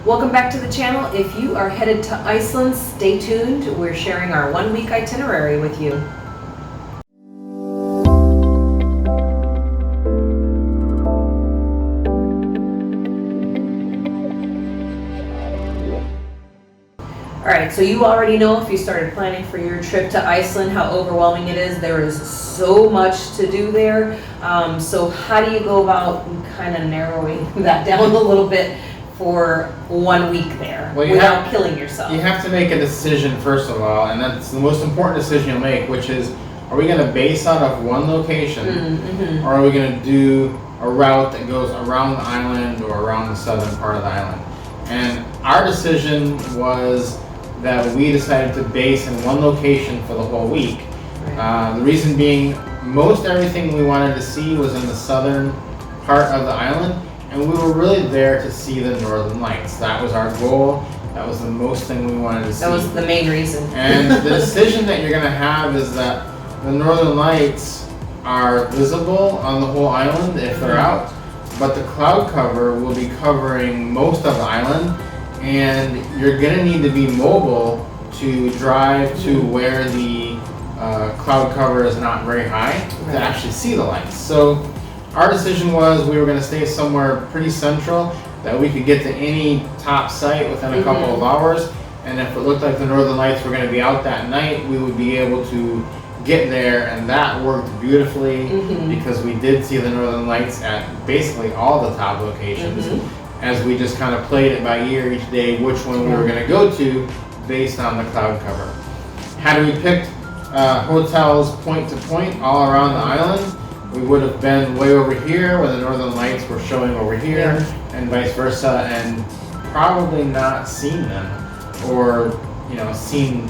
Welcome back to the channel. If you are headed to Iceland, stay tuned. We're sharing our 1-week itinerary with you. All right, so you already know if you started planning for your trip to Iceland how overwhelming it is. There is so much to do there. So how do you go about kind of narrowing that down a little bit for 1 week there without killing yourself? You have to make a decision first of all, and that's the most important decision you'll make, which is, are we going to base out of one location, or are we going to do a route that goes around the island or around the southern part of the island? And our decision was that we decided to base in one location for the whole week. The reason being, most everything we wanted to see was in the southern part of the island, and we were really there to see the Northern Lights. That was our goal. That was the most thing we wanted to see. That was the main reason. And the decision that you're going to have is that the Northern Lights are visible on the whole island if they're out, but the cloud cover will be covering most of the island, and you're going to need to be mobile to drive to where the cloud cover is not very high to actually see the lights. So our decision was we were going to stay somewhere pretty central that we could get to any top site within a couple of hours, and if it looked like the Northern Lights were going to be out that night, we would be able to get there, and that worked beautifully because we did see the Northern Lights at basically all the top locations, as we just kind of played it by ear each day which one we were going to go to based on the cloud cover. Had we picked hotels point to point all around the island, we would have been way over here where the Northern Lights were showing over here, and vice versa, and probably not seen them, or seen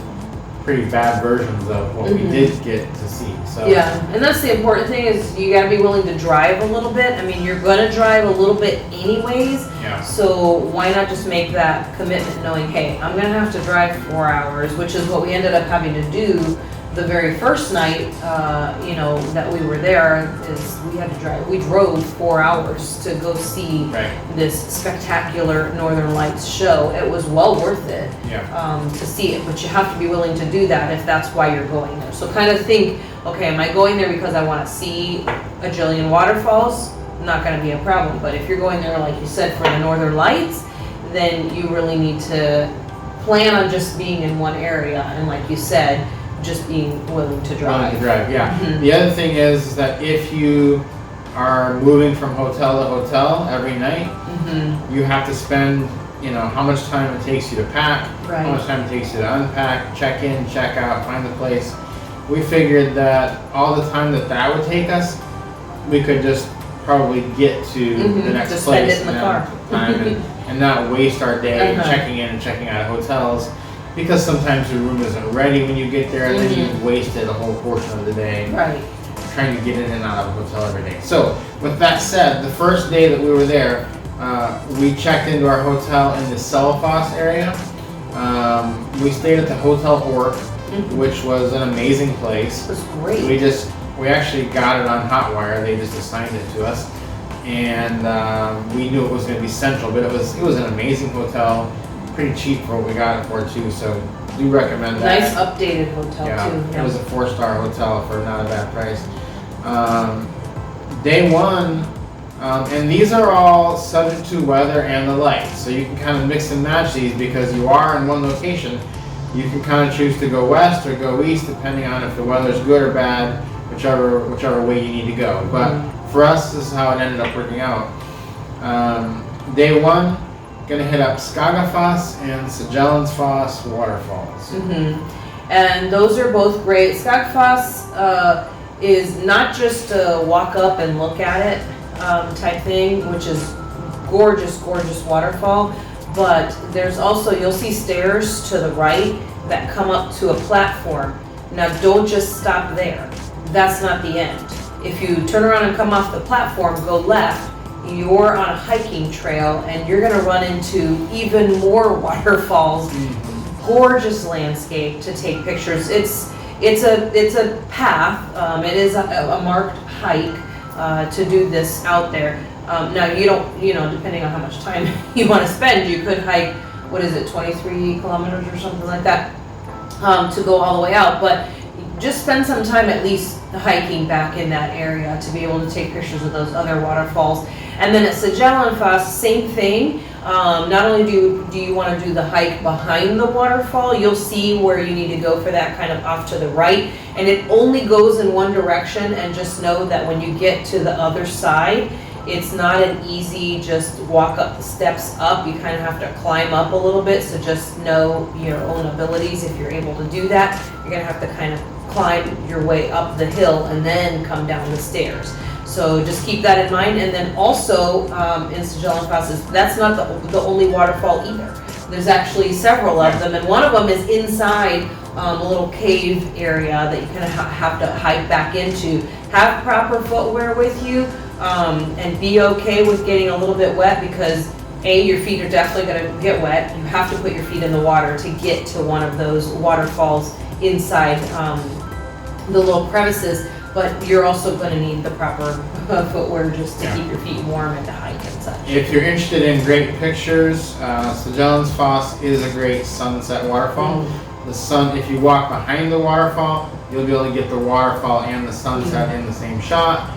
pretty bad versions of what we did get to see. So yeah, and that's the important thing, is you got to be willing to drive a little bit. I mean, you're going to drive a little bit anyways. Yeah. So why not just make that commitment, knowing, hey, I'm going to have to drive 4 hours, which is what we ended up having to do the very first night, that we were there, is we had to drive. We drove 4 hours to go see this spectacular Northern Lights show. It was well worth it to see it, but you have to be willing to do that if that's why you're going there. So kind of think, okay, am I going there because I want to see a jillion waterfalls? Not going to be a problem. But if you're going there, like you said, for the Northern Lights, then you really need to plan on just being in one area, and like you said, just being willing to drive. The other thing is that if you are moving from hotel to hotel every night, you have to spend, how much time it takes you to pack, how much time it takes you to unpack, check in, check out, find the place. We figured that all the time that would take us, we could just probably get to the next just place spend it in the car. and not waste our day checking in and checking out of hotels. Because sometimes your room isn't ready when you get there, and then you've wasted a whole portion of the day trying to get in and out of a hotel every day. So, with that said, the first day that we were there, we checked into our hotel in the Selfoss area. We stayed at the Hotel Ork, which was an amazing place. It was great. We actually got it on Hotwire. They just assigned it to us, and we knew it was going to be central, but it was an amazing hotel. Pretty cheap for what we got it for too, so do recommend that. Nice updated hotel too. It was a 4-star hotel for not a bad price. Day one, and these are all subject to weather and the lights, so you can kind of mix and match these because you are in one location. You can kind of choose to go west or go east depending on if the weather's good or bad, whichever way you need to go. But for us, this is how it ended up working out. Day one, going to hit up Skagafoss and Seljalandsfoss waterfalls. And those are both great. Skagafoss is not just a walk up and look at it type thing, which is gorgeous, gorgeous waterfall, but there's also, you'll see stairs to the right that come up to a platform. Now don't just stop there. That's not the end. If you turn around and come off the platform, go left, you're on a hiking trail and you're going to run into even more waterfalls. Gorgeous landscape to take pictures. It's a path. It is a marked hike to do this out there, Now you don't, depending on how much time you want to spend, you could hike, what is it, 23 kilometers or something like that, to go all the way out. But just spend some time at least hiking back in that area to be able to take pictures of those other waterfalls. And then at Jokulsarlon, same thing. Not only do you want to do the hike behind the waterfall, you'll see where you need to go for that kind of off to the right. And it only goes in one direction, and just know that when you get to the other side, it's not an easy just walk up the steps up. You kind of have to climb up a little bit, so just know your own abilities. If you're able to do that, you're going to have to kind of climb your way up the hill and then come down the stairs. So just keep that in mind. And then also in Jokulsarlon, that's not the only waterfall either. There's actually several of them, and one of them is inside a little cave area that you kind of have to hike back into. Have proper footwear with you, and be okay with getting a little bit wet, because your feet are definitely going to get wet. You have to put your feet in the water to get to one of those waterfalls inside the little crevices. But you're also going to need the proper footwear just to keep your feet warm and to hike and such. If you're interested in great pictures, Jokulsarlon is a great sunset waterfall. The sun, if you walk behind the waterfall, you'll be able to get the waterfall and the sunset in the same shot.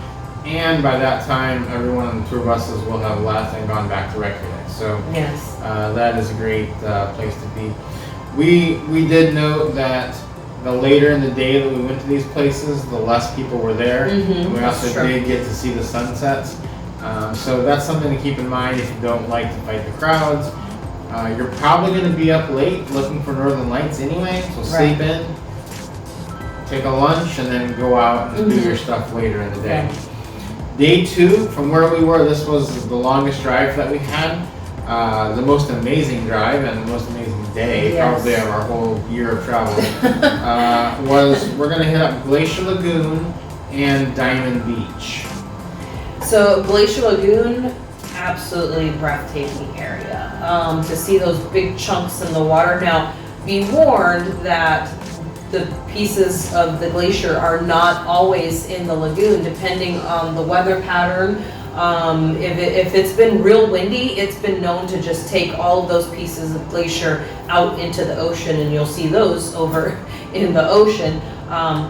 And by that time, everyone on the tour buses will have left and gone back to Reykjavik. So yes, that is a great place to be. We did note that the later in the day that we went to these places, the less people were there. And we also did get to see the sunsets. So that's something to keep in mind if you don't like to fight the crowds. You're probably going to be up late looking for Northern Lights anyway, so sleep in, take a lunch, and then go out and do your stuff later in the day. Day 2, from where we were, this was the longest drive that we had. The most amazing drive and the most amazing day, probably of our whole year of travel, was we're going to hit up Glacier Lagoon and Diamond Beach. So Glacier Lagoon, absolutely breathtaking area. To see those big chunks in the water. Now, be warned that the pieces of the glacier are not always in the lagoon, depending on the weather pattern. If it's been real windy, it's been known to just take all of those pieces of glacier out into the ocean, and you'll see those over in the ocean,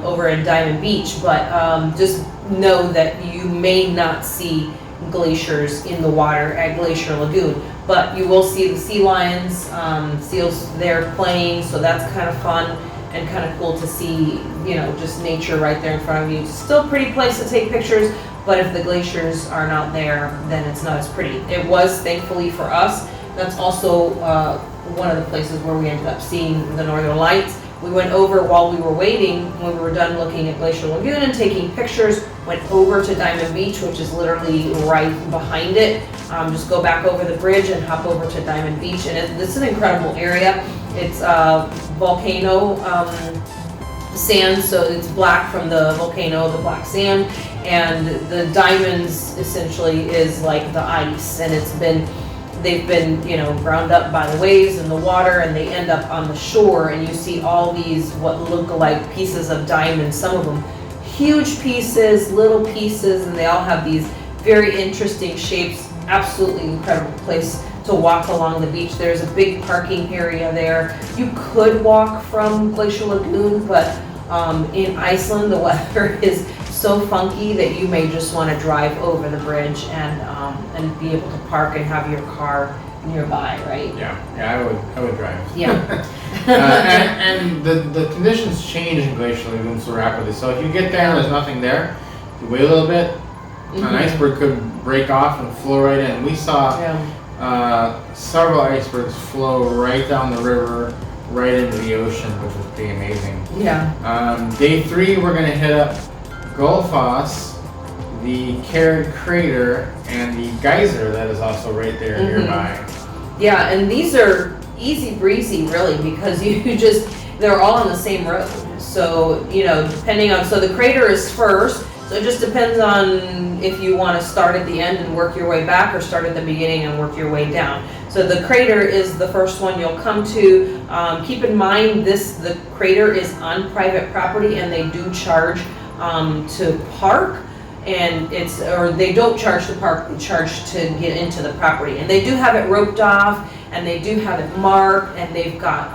over in Diamond Beach. But just know that you may not see glaciers in the water at Glacier Lagoon, but you will see the sea lions, seals there playing, so that's kind of fun and kind of cool to see, just nature right there in front of you. It's still a pretty place to take pictures, but if the glaciers are not there, then it's not as pretty. It was, thankfully for us. That's also one of the places where we ended up seeing the Northern Lights. We went over while we were waiting, when we were done looking at Glacier Lagoon and taking pictures, went over to Diamond Beach, which is literally right behind it. Just go back over the bridge and hop over to Diamond Beach, and this is an incredible area. It's volcano sand, so it's black from the volcano, the black sand, and the diamonds essentially is like the ice, and they've been ground up by the waves and the water, and they end up on the shore, and you see all these what look like pieces of diamonds, some of them huge pieces, little pieces, and they all have these very interesting shapes. Absolutely incredible place to walk along the beach. There's a big parking area there. You could walk from Glacier Lagoon, but in Iceland the weather is so funky that you may just want to drive over the bridge and be able to park and have your car nearby, right? Yeah, I would drive. Yeah. And the conditions change in Glacier Lagoon so rapidly. So if you get there and there's nothing there, you wait a little bit, an iceberg could break off and flow right in. We saw several icebergs flow right down the river, right into the ocean, which was pretty amazing. Yeah. Day 3, we're going to hit up Gullfoss, the Carrot Crater, and the geyser that is also right there nearby. Yeah, and these are easy breezy really, because they're all on the same road. So, depending on, so the crater is first, so it just depends on if you want to start at the end and work your way back, or start at the beginning and work your way down. So the crater is the first one you'll come to. Keep in mind the crater is on private property, and they do charge to park. and they don't charge the park, they charge to get into the property. And they do have it roped off, and they do have it marked, and they've got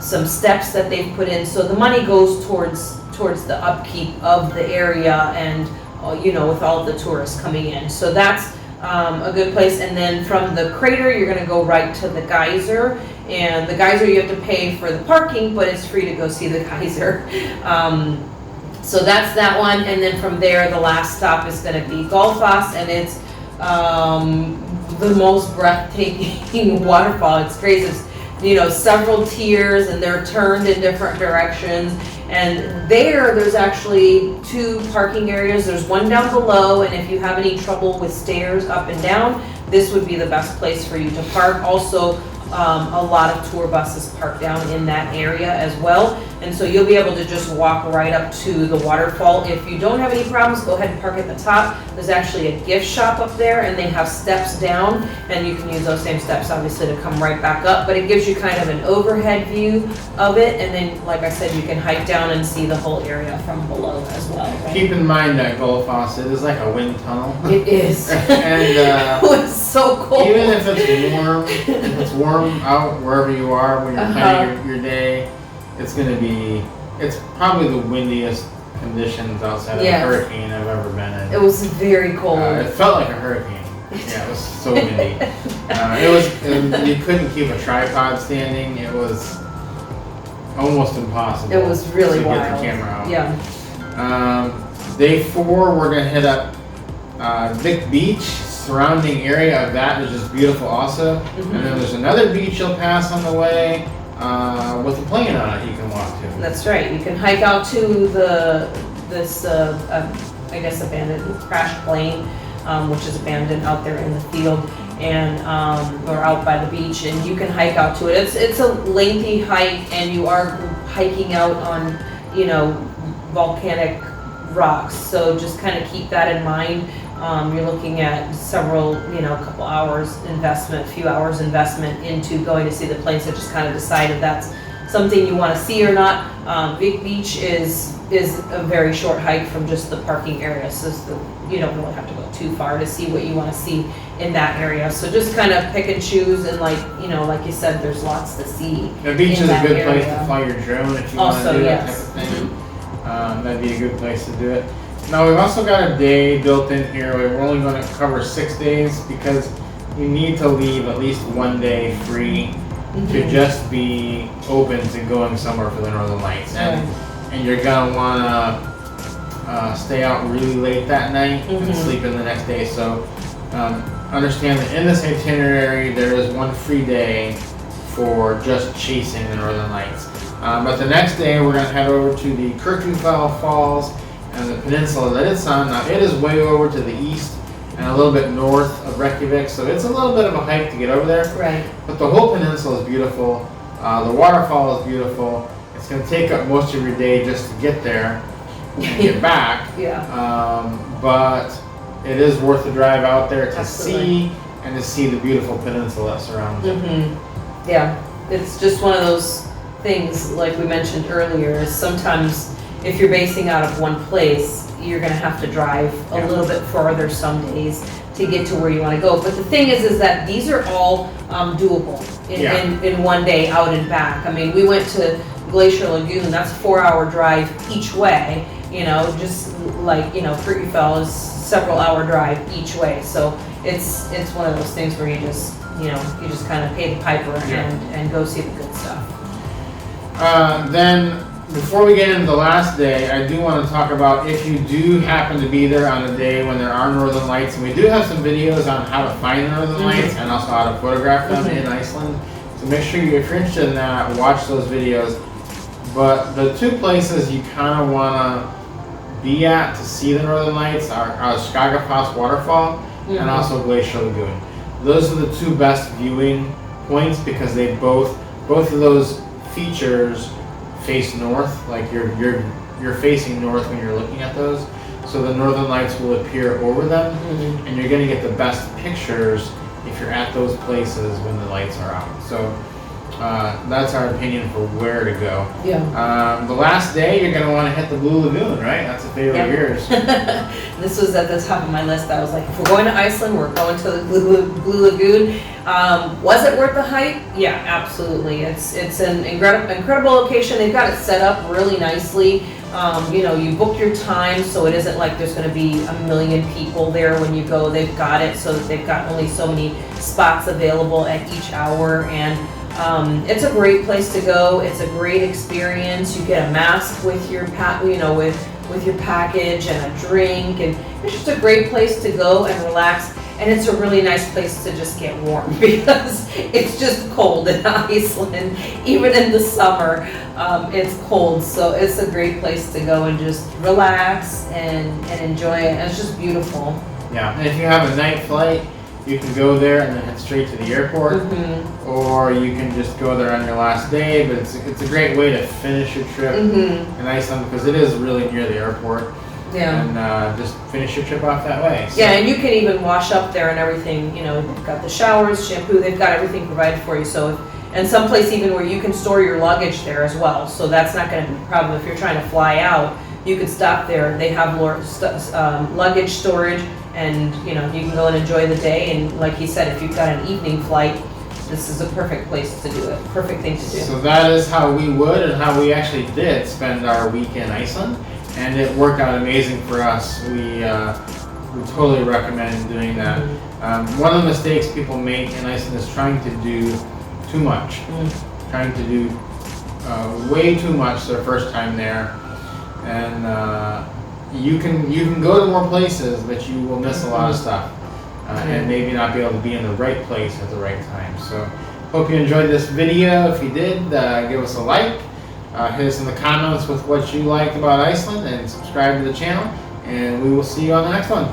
some steps that they've put in. So the money goes towards the upkeep of the area, and with all of the tourists coming in. So that's a good place. And then from the crater, you're gonna go right to the geyser. And the geyser, you have to pay for the parking, but it's free to go see the geyser. So that's that one. And then from there, the last stop is gonna be Gullfoss, and it's the most breathtaking waterfall. It's crazy. It's, several tiers, and they're turned in different directions. And there's actually 2 parking areas. There's one down below, and if you have any trouble with stairs up and down, this would be the best place for you to park. Also, a lot of tour buses park down in that area as well. And so you'll be able to just walk right up to the waterfall. If you don't have any problems, go ahead and park at the top. There's actually a gift shop up there, and they have steps down, and you can use those same steps obviously to come right back up. But it gives you kind of an overhead view of it, and then like I said, you can hike down and see the whole area from below as well. Right? Keep in mind that Gullfoss, it is like a wind tunnel. It is. And it's so cold. Even if it's warm out wherever you are when you're planning your day, it's probably the windiest conditions outside of a hurricane I've ever been in. It was very cold. It felt like a hurricane. Yeah, it was so windy. You couldn't keep a tripod standing. It was almost impossible. It was really to wild. Get the camera out. Yeah. Day 4, we're gonna hit up Vic Beach. Surrounding area of that is just beautiful also. And then there's another beach you'll pass on the way with a plane on it you can walk to. That's right. You can hike out to this I guess abandoned crashed plane, which is abandoned out there in the field, and or out by the beach, and you can hike out to it. It's a lengthy hike, and you are hiking out on volcanic rocks. So just kind of keep that in mind. You're looking at several, couple hours investment, few hours investment into going to see the plane. So just kind of decide if that's something you want to see or not. Big Beach is a very short hike from just the parking area. So you don't really have to go too far to see what you want to see in that area. So just kind of pick and choose, and like you said, there's lots to see. The beach is a good place to fly your drone if you want to do that type of thing. Mm-hmm. That'd be a good place to do it. Now we've also got a day built in here. We're only going to cover 6 days because you need to leave at least 1 day free to just be open to going somewhere for the Northern Lights. And you're going to want to stay out really late that night and sleep in the next day. So understand that in this itinerary there is 1 free day for just chasing the Northern Lights. But the next day we're going to head over to the Kirkjufell Falls and the peninsula that it's on. Now it is way over to the east and a little bit north of Reykjavik, so it's a little bit of a hike to get over there. Right. But the whole peninsula is beautiful. The waterfall is beautiful. It's going to take up most of your day just to get there and get back. But it is worth the drive out there to see and to see the beautiful peninsula that surrounds it. Yeah, it's just one of those things, like we mentioned earlier, is sometimes if you're basing out of one place, you're going to have to drive a little bit farther some days to get to where you want to go. But the thing is that these are all doable in 1 day out and back. I mean, we went to Glacier Lagoon. That's a 4-hour drive each way. Just like Kirkjufell is several hour drive each way. So it's one of those things where you just kind of pay the piper and go see the good stuff. Then before we get into the last day, I do want to talk about if you do happen to be there on a day when there are Northern Lights, and we do have some videos on how to find the Northern Lights and also how to photograph them in Iceland. So make sure if you're interested in that, watch those videos. But the 2 places you kind of want to be at to see the Northern Lights are Skagafoss Waterfall and also Glacier Lagoon. Those are the 2 best viewing points because they both of those features face north. Like you're facing north when you're looking at those, so the Northern Lights will appear over them, and you're going to get the best pictures if you're at those places when the lights are out. So that's our opinion for where to go. Yeah. The last day, you're going to want to hit the Blue Lagoon, right? That's a favorite of yours. This was at the top of my list. I was like, if we're going to Iceland, we're going to the Blue Lagoon. Was it worth the hike? Yeah, absolutely. It's an incredible location. They've got it set up really nicely. You book your time, so it isn't like there's going to be a million people there when you go. They've got it so that they've got only so many spots available at each hour, and it's a great place to go. It's a great experience. You get a mask with your with your package and a drink, and it's just a great place to go and relax. And it's a really nice place to just get warm because it's just cold in Iceland. Even in the summer, it's cold. So it's a great place to go and just relax and enjoy it. And it's just beautiful. Yeah, and if you have a night flight, you can go there and then head straight to the airport. Mm-hmm. Or you can just go there on your last day. But it's a great way to finish your trip in Iceland because it is really near the airport. Yeah. And just finish your trip off that way. So. Yeah, and you can even wash up there and everything. They've got the showers, shampoo, they've got everything provided for you. So, and someplace even where you can store your luggage there as well. So that's not going to be a problem if you're trying to fly out. You could stop there. They have luggage storage, and you can go and enjoy the day. And like he said, if you've got an evening flight, this is a perfect place to do it. Perfect thing to do. So that is how we would and how we actually did spend our week in Iceland. And it worked out amazing for us. We totally recommend doing that. One of the mistakes people make in Iceland is trying to do too much. Trying to do way too much their first time there. And you can go to more places, but you will miss a lot of stuff. And maybe not be able to be in the right place at the right time. So hope you enjoyed this video. If you did, give us a like. Hit us in the comments with what you liked about Iceland and subscribe to the channel, and we will see you on the next one.